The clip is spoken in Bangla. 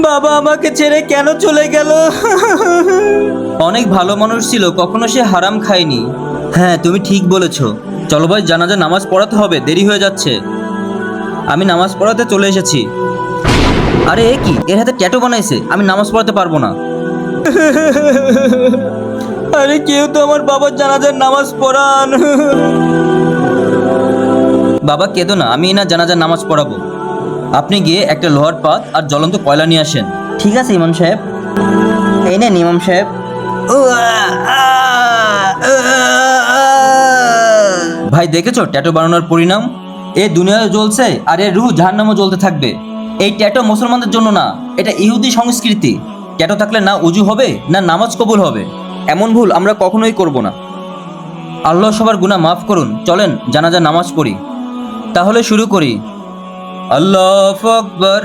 বাবা আমাকে ছেড়ে কেন চলে গেল? অনেক ভালো মানুষ ছিল, কখনো সে হারাম খায়নি। হ্যাঁ, তুমি ঠিক বলেছো। চলো ভাই, জানাজা নামাজ পড়াতে হবে, দেরি হয়ে যাচ্ছে। আমি নামাজ পড়াতে চলে এসেছি। আরে এ কি, এর হাতে ট্যাটু বানাইছে, আমি নামাজ পড়াতে পারবো না। আরে কেউ তো আমার বাবার জানাজার নামাজ পড়ান। বাবা কেঁদো না, আমি না জানাজার নামাজ পড়াবো। আপনি গিয়ে একটা লোহার পাত আর জ্বলন্ত কয়লা নিয়ে আসেন। ঠিক আছে ইমাম সাহেব। এই নেন ইমাম সাহেব। ভাই দেখেছো ট্যাটু বানানোর পরিণাম? এ দুনিয়ায় জ্বলছে আর এর রূহ জাহান্নামে জ্বলতে থাকবে। এই ট্যাটু মুসলমানদের জন্য না, এটা ইহুদি সংস্কৃতি। ট্যাটু থাকলে না উজু হবে না নামাজ কবুল হবে। এমন ভুল আমরা কখনোই করব না। আল্লাহ সবার গুনাহ মাফ করুন। চলেন জানাজা নামাজ পড়ি। তাহলে শুরু করি। আল্লাহু আকবার।